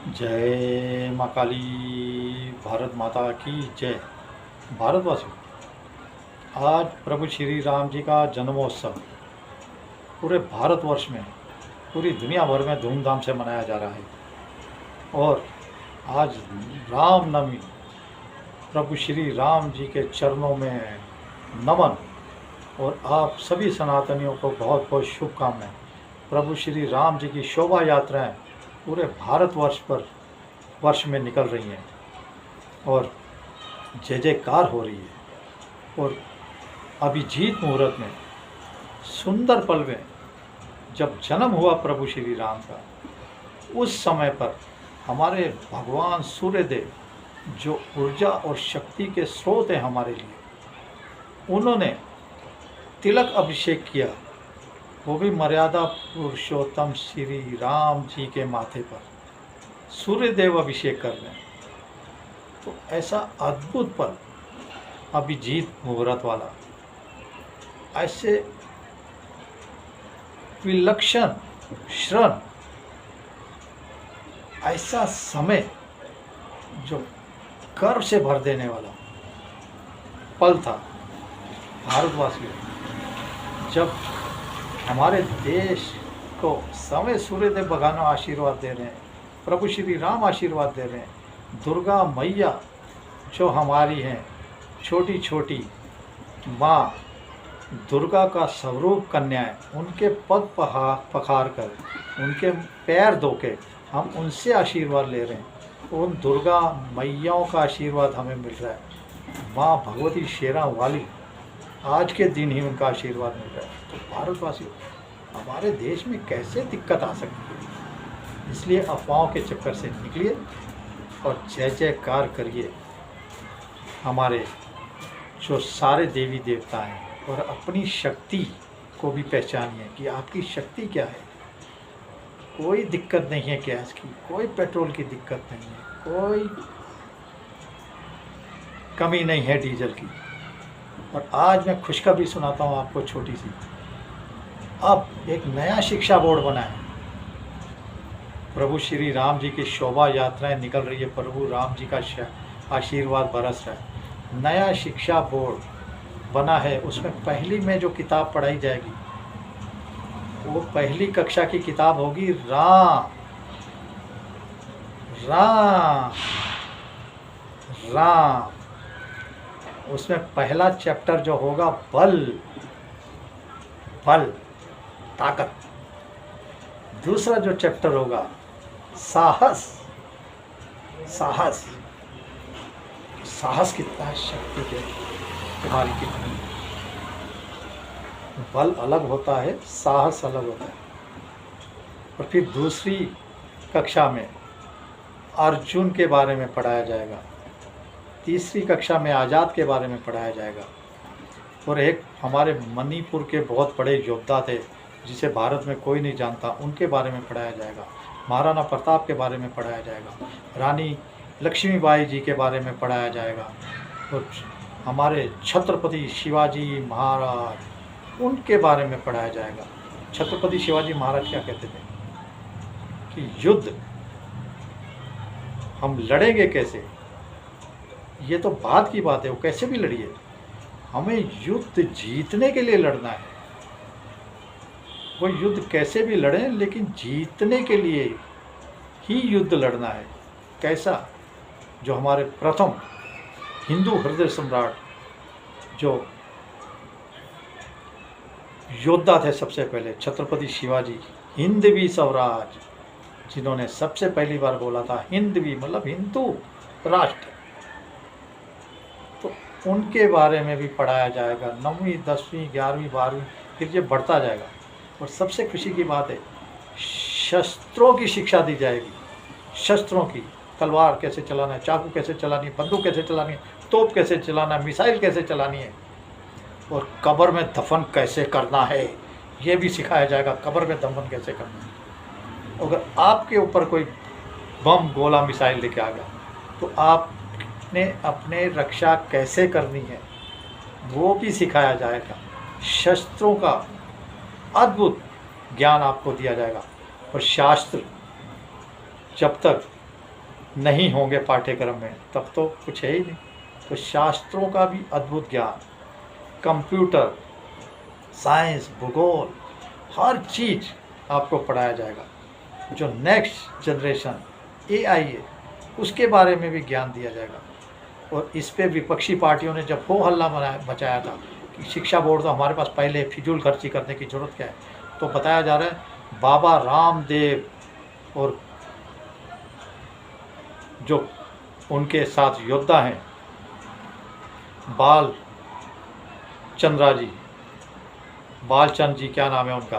जय माँ काली। भारत माता की जय। भारतवासियों, आज प्रभु श्री राम जी का जन्मोत्सव पूरे भारतवर्ष में, पूरी दुनिया भर में धूमधाम से मनाया जा रहा है। और आज रामनवमी, प्रभु श्री राम जी के चरणों में नमन। और आप सभी सनातनियों को बहुत बहुत शुभकामनाएं। प्रभु श्री राम जी की शोभा यात्राएं पूरे वर्ष में निकल रही हैं और जय जयकार हो रही है। और अभिजीत मुहूर्त में, सुंदर पल में, जब जन्म हुआ प्रभु श्री राम का, उस समय पर हमारे भगवान सूर्यदेव, जो ऊर्जा और शक्ति के स्रोत हैं हमारे लिए, उन्होंने तिलक अभिषेक किया, वो भी मर्यादा पुरुषोत्तम श्री राम जी के माथे पर सूर्यदेव अभिषेक कर रहे हैं। तो ऐसा अद्भुत पल, अभिजीत मुहूर्त वाला, ऐसे विलक्षण क्षण, ऐसा समय जो गर्व से भर देने वाला पल था। भारतवासियों, जब हमारे देश को समय सूर्यदेव भगवान आशीर्वाद दे रहे हैं, प्रभु श्री राम आशीर्वाद दे रहे हैं, दुर्गा मैया जो हमारी हैं, छोटी छोटी माँ दुर्गा का स्वरूप कन्याएं, उनके पद पखार कर, उनके पैर धो के हम उनसे आशीर्वाद ले रहे हैं। उन दुर्गा मैयाओं का आशीर्वाद हमें मिल रहा है। माँ भगवती शेरा वाली, आज के दिन ही उनका आशीर्वाद मिल रहा है। तो भारतवासियों, हमारे देश में कैसे दिक्कत आ सकती है? इसलिए अफवाहों के चक्कर से निकलिए और जय जयकार करिए हमारे जो सारे देवी देवता हैं, और अपनी शक्ति को भी पहचानिए कि आपकी शक्ति क्या है। कोई दिक्कत नहीं है गैस की, कोई पेट्रोल की दिक्कत नहीं है, कोई कमी नहीं है डीजल की। और आज मैं खुशखबरी सुनाता हूँ आपको, छोटी सी। अब एक नया शिक्षा बोर्ड बना है। प्रभु श्री राम जी की शोभा यात्राएं निकल रही है, प्रभु राम जी का आशीर्वाद बरस रहा है। नया शिक्षा बोर्ड बना है, उसमें पहली में जो किताब पढ़ाई जाएगी, वो पहली कक्षा की किताब होगी राम राम राम। उसमें पहला चैप्टर जो होगा बल बल, ताकत। दूसरा जो चैप्टर होगा साहस साहस। साहस कितना है शक्ति के, तुम्हारी कितनी। बल अलग होता है, साहस अलग होता है। और फिर दूसरी कक्षा में अर्जुन के बारे में पढ़ाया जाएगा। तीसरी कक्षा में आज़ाद के बारे में पढ़ाया जाएगा। और एक हमारे मणिपुर के बहुत बड़े योद्धा थे, जिसे भारत में कोई नहीं जानता, उनके बारे में पढ़ाया जाएगा। महाराणा प्रताप के बारे में पढ़ाया जाएगा। रानी लक्ष्मीबाई जी के बारे में पढ़ाया जाएगा। और हमारे छत्रपति शिवाजी महाराज, उनके बारे में पढ़ाया जाएगा। छत्रपति शिवाजी महाराज क्या कहते थे कि युद्ध हम लड़ेंगे कैसे, ये तो बात की बात है, वो कैसे भी लड़िए, हमें युद्ध जीतने के लिए लड़ना है। वो युद्ध कैसे भी लड़ें, लेकिन जीतने के लिए ही युद्ध लड़ना है। कैसा? जो हमारे प्रथम हिंदू हृदय सम्राट, जो योद्धा थे सबसे पहले, छत्रपति शिवाजी, हिंदवी स्वराज, जिन्होंने सबसे पहली बार बोला था हिंदवी मतलब हिंदू राष्ट्र। तो उनके बारे में भी पढ़ाया जाएगा। 9वीं 10वीं 11वीं 12वीं, फिर ये बढ़ता जाएगा। और सबसे खुशी की बात है, शस्त्रों की शिक्षा दी जाएगी। शस्त्रों की, तलवार कैसे चलाना है, चाकू कैसे चलानी है, बंदूक कैसे चलानी है, तोप कैसे चलाना है, मिसाइल कैसे चलानी है, और कब्र में दफन कैसे करना है, ये भी सिखाया जाएगा। कब्र में दफन कैसे करना है। अगर आपके ऊपर कोई बम गोला मिसाइल लेके आ गया, तो आपने अपने रक्षा कैसे करनी है, वो भी सिखाया जाएगा। शस्त्रों का अद्भुत ज्ञान आपको दिया जाएगा। और शास्त्र जब तक नहीं होंगे पाठ्यक्रम में तब तो कुछ है ही नहीं। तो शास्त्रों का भी अद्भुत ज्ञान, कंप्यूटर साइंस, भूगोल, हर चीज़ आपको पढ़ाया जाएगा। जो नेक्स्ट जनरेशन एआई है उसके बारे में भी ज्ञान दिया जाएगा। और इस पे विपक्षी पार्टियों ने जब हो हल्ला मचाया था कि शिक्षा बोर्ड तो हमारे पास पहले फिजूल खर्ची करने की ज़रूरत क्या है, तो बताया जा रहा है बाबा रामदेव और जो उनके साथ योद्धा हैं बालचंद जी क्या नाम है उनका,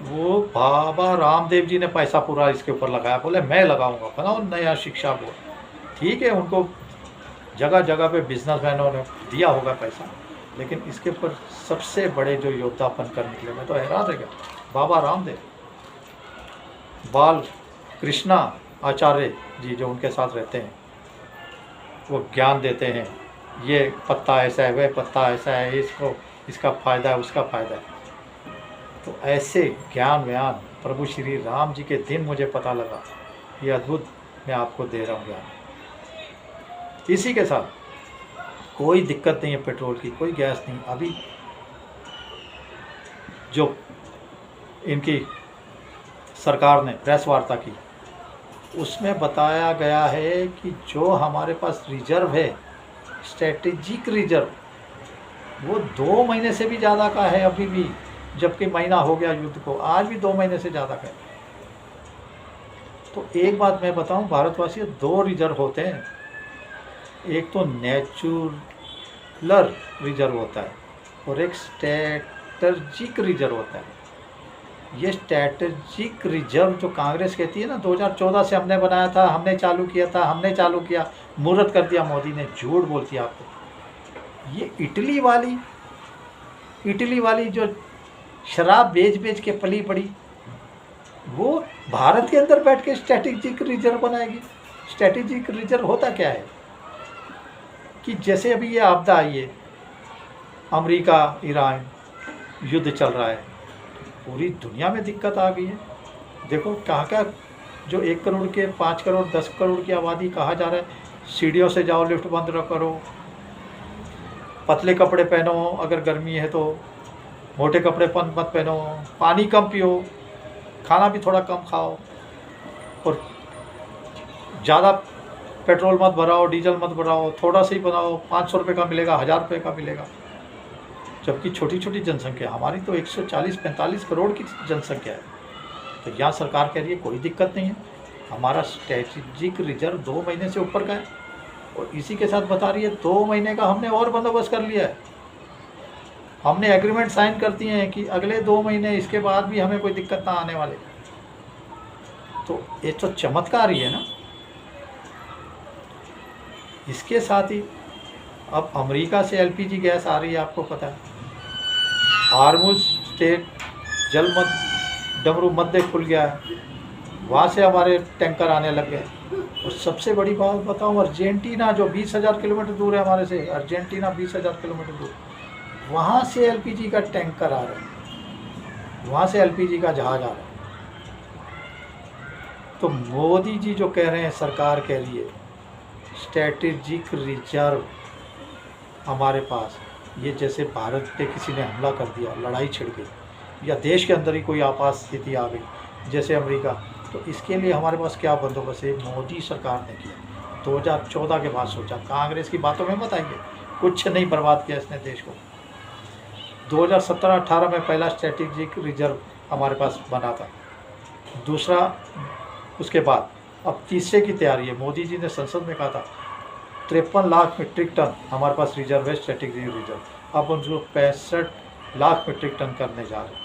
वो बाबा रामदेव जी ने पैसा पूरा इसके ऊपर लगाया। बोले मैं लगाऊंगा, बनाओ नया शिक्षा बोर्ड। ठीक है, उनको जगह जगह पे बिजनेसमैनों ने दिया होगा पैसा, लेकिन इसके ऊपर सबसे बड़े जो योद्धापन कर निकले, मैं तो हैरान रह गया। बाबा रामदेव, बाल कृष्णा आचार्य जी जो उनके साथ रहते हैं, वो ज्ञान देते हैं, ये पत्ता ऐसा है, वह पत्ता ऐसा है, इसको इसका फ़ायदा है, उसका फ़ायदा है। तो ऐसे ज्ञान व्यान प्रभु श्री राम जी के दिन मुझे पता लगा। ये अद्भुत मैं आपको दे रहा हूँ ज्ञान। इसी के साथ कोई दिक्कत नहीं है, पेट्रोल की कोई गैस नहीं। अभी जो इनकी सरकार ने प्रेस वार्ता की उसमें बताया गया है कि जो हमारे पास रिजर्व है, स्ट्रेटेजिक रिजर्व, वो 2 महीने से भी ज़्यादा का है अभी भी, जबकि महीना हो गया युद्ध को, आज भी 2 महीने से ज़्यादा का है। तो एक बात मैं बताऊं भारतवासियों, 2 रिजर्व होते हैं। एक तो नेचुरल रिजर्व होता है और एक स्ट्रेटजिक रिजर्व होता है। ये स्ट्रेटजिक रिजर्व जो कांग्रेस कहती है ना, 2014 से हमने बनाया था, हमने चालू किया था, हमने चालू किया, मुहूर्त कर दिया मोदी ने, झूठ बोलती है आपको। ये इटली वाली जो शराब बेच के पली पड़ी, वो भारत के अंदर बैठ के स्ट्रेटेजिक रिजर्व बनाएगी। स्ट्रेटेजिक रिजर्व होता क्या है कि जैसे अभी ये आपदा आई है, अमेरिका ईरान युद्ध चल रहा है, पूरी दुनिया में दिक्कत आ गई है। देखो कहाँ जो 1 करोड़ के 5 करोड़ 10 करोड़ की आबादी, कहा जा रहा है सीढ़ियों से जाओ, लिफ्ट बंद न करो, पतले कपड़े पहनो, अगर गर्मी है तो मोटे कपड़े मत पहनो, पानी कम पियो, खाना भी थोड़ा कम खाओ, और ज़्यादा पेट्रोल मत भराओ, डीजल मत भराओ, थोड़ा सा ही बनाओ, 500 रुपये का मिलेगा, 1000 रुपये का मिलेगा। जबकि छोटी छोटी जनसंख्या, हमारी तो 140-45 करोड़ की जनसंख्या है। तो यहाँ सरकार कह रही है कोई दिक्कत नहीं है, हमारा स्ट्रेटेजिक रिजर्व 2 महीने से ऊपर का है, और इसी के साथ बता रही है 2 महीने का हमने और बंदोबस्त कर लिया है। हमने एग्रीमेंट साइन कर दिए हैं कि अगले 2 महीने इसके बाद भी हमें कोई दिक्कत ना आने वाले। तो ये तो चमत्कार ही है ना। इसके साथ ही अब अमेरिका से एलपीजी गैस आ रही है, आपको पता है। हार्मुज स्टेट डमरू मध्य खुल गया है, वहाँ से हमारे टैंकर आने लग गए। और सबसे बड़ी बात बताऊँ, अर्जेंटीना जो 20,000 किलोमीटर दूर है हमारे से, अर्जेंटीना 20,000 किलोमीटर दूर, वहाँ से एलपीजी का टैंकर आ रहा है, वहाँ से एलपीजी का जहाज आ रहा है। तो मोदी जी जो कह रहे हैं, सरकार कह रही है स्ट्रेटेजिक रिजर्व हमारे पास, ये जैसे भारत पे किसी ने हमला कर दिया, लड़ाई छिड़ गई, या देश के अंदर ही कोई आपात स्थिति आ गई जैसे अमेरिका, तो इसके लिए हमारे पास क्या बंदोबस्त है, मोदी सरकार ने किया। 2014 के बाद सोचा, कांग्रेस की बातों में मत आइए, कुछ नहीं बर्बाद किया इसने देश को। 2017-18 में पहला स्ट्रेटेजिक रिजर्व हमारे पास बना था, दूसरा उसके बाद अब तीसरे की तैयारी है। मोदी जी ने संसद में कहा था 53 लाख मीट्रिक टन हमारे पास रिजर्व है, स्ट्रेटेजिक रिजर्व। अब उनको 65 लाख मीट्रिक टन करने जा रहे हैं।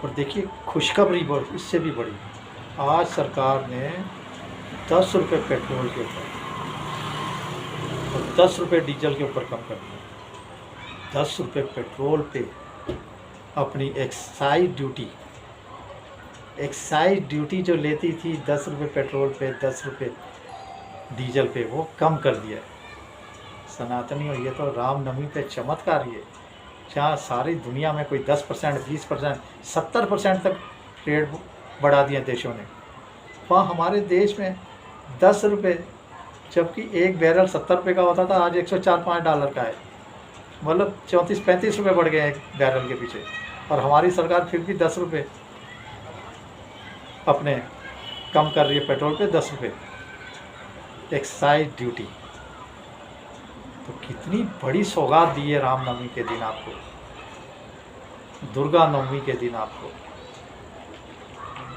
और देखिए खुशखबरी इससे भी बड़ी, आज सरकार ने 10 रुपये पेट्रोल के ऊपर और 10 रुपये डीजल के ऊपर कम कर दिया। 10 रुपये पेट्रोल पे अपनी एक्साइज ड्यूटी जो लेती थी 10 रुपये पेट्रोल पे, 10 रुपये डीजल पे, वो कम कर दिया है। सनातनी, और ये तो रामनवमी पे चमत्कार ही है, जहाँ सारी दुनिया में कोई 10%, 20%, 70% तक रेट बढ़ा दिए देशों ने, वहाँ हमारे देश में ₹10, जबकि एक बैरल ₹70 का होता था, आज $104-5 का है। मतलब 34-35 रुपये बढ़ गए एक बैरल के पीछे, और हमारी सरकार फिर भी ₹10 अपने कम कर रही है पेट्रोल पे, ₹10 एक्साइज ड्यूटी। तो कितनी बड़ी सौगात दी है रामनवमी के दिन आपको, दुर्गा नवमी के दिन आपको।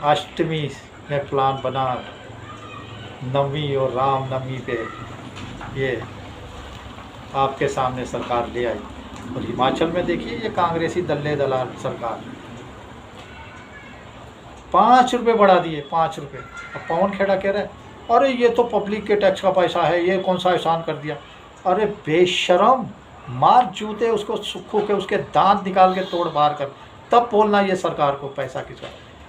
अष्टमी में प्लान बना, नवमी और रामनवमी पे ये आपके सामने सरकार ले आई। और हिमाचल में देखिए ये कांग्रेसी दल्ले दलाल सरकार, ₹5 बढ़ा दिए, ₹5। अब पवन खेड़ा कह रहा है अरे ये तो पब्लिक के टैक्स का पैसा है, ये कौन सा एहसान कर दिया। अरे बेशरम, मार जूते उसको सुखू के, उसके दांत निकाल के तोड़ बाहर कर, तब बोलना ये सरकार को पैसा किसका।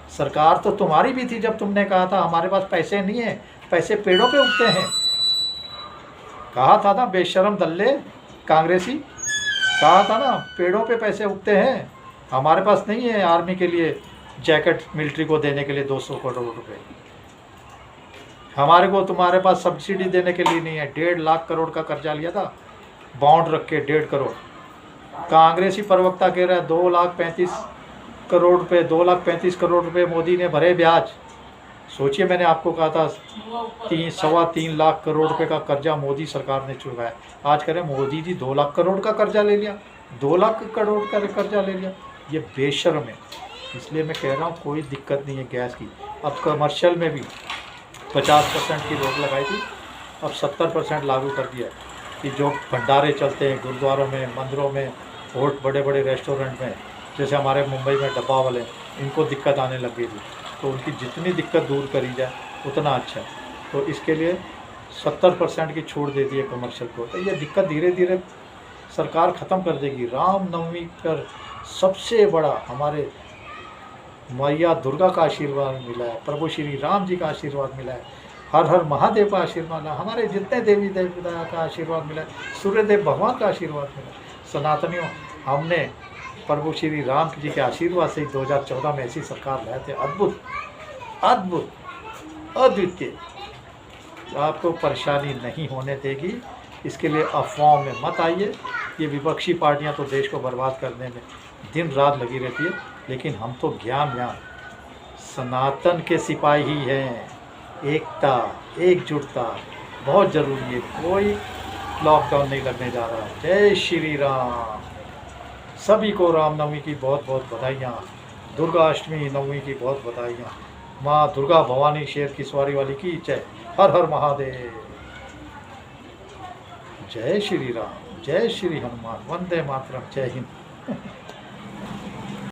सरकार तो तुम्हारी भी थी जब तुमने कहा था हमारे पास पैसे नहीं है, पैसे पेड़ों पे उगते हैं। कहा था ना बेशरम दल्ले कांग्रेसी, कहा था ना पेड़ों पे पैसे उगते हैं, हमारे पास नहीं है आर्मी के लिए जैकेट मिलिट्री को देने के लिए 200 करोड़ रुपए, हमारे को तुम्हारे पास सब्सिडी देने के लिए नहीं है। 1.5 लाख करोड़ का कर्जा लिया था बॉन्ड रख के, 1.5 करोड़। कांग्रेसी प्रवक्ता कह रहा है 2,35 करोड़ रुपये, 2,35 करोड़ रुपये मोदी ने भरे ब्याज। सोचिए, मैंने आपको कहा था 3-3.25 लाख करोड़ रुपए का कर्जा मोदी सरकार ने चुकाया। आज कह रहे मोदी जी 2 लाख करोड़ का कर्जा ले लिया, 2 लाख करोड़ का कर्जा ले लिया। ये बेशर्म है। इसलिए मैं कह रहा हूँ कोई दिक्कत नहीं है गैस की। अब कमर्शियल में भी 50% की रोक लगाई थी, अब 70% लागू कर दिया कि जो भंडारे चलते हैं गुरुद्वारों में, मंदिरों में, और बड़े बड़े रेस्टोरेंट में, जैसे हमारे मुंबई में डब्बा वाले, इनको दिक्कत आने लग गई थी, तो उनकी जितनी दिक्कत दूर करी जाए उतना अच्छा है। तो इसके लिए 70% की छूट दे दी है कमर्शियल को। तो ये दिक्कत धीरे धीरे सरकार ख़त्म कर देगी। रामनवमी पर सबसे बड़ा हमारे मैया दुर्गा का आशीर्वाद मिला है, प्रभु श्री राम जी का आशीर्वाद मिला है, हर हर महादेव का आशीर्वाद मिला, हमारे जितने देवी देवता का आशीर्वाद मिला है, सूर्यदेव भगवान का आशीर्वाद मिला। सनातनियों, हमने प्रभु श्री राम जी के आशीर्वाद से 2014 में ऐसी सरकार लाए थे, अद्भुत अद्भुत अद्वितीय। आपको परेशानी नहीं होने देगी, इसके लिए अफवाहों में मत आइए। ये विपक्षी पार्टियां तो देश को बर्बाद करने में दिन रात लगी रहती है, लेकिन हम तो ज्ञान सनातन के सिपाही ही हैं। एकता, एकजुटता बहुत ज़रूरी है। कोई लॉकडाउन नहीं लगने जा रहा। जय श्री राम। सभी को रामनवमी की बहुत बहुत बधाइयाँ, दुर्गा अष्टमी नवमी की बहुत बधाइयाँ। माँ दुर्गा भवानी शेर की सवारी वाली की जय। हर हर महादेव। जय श्री राम, जय श्री हनुमान, वंदे मातरम, जय हिंद।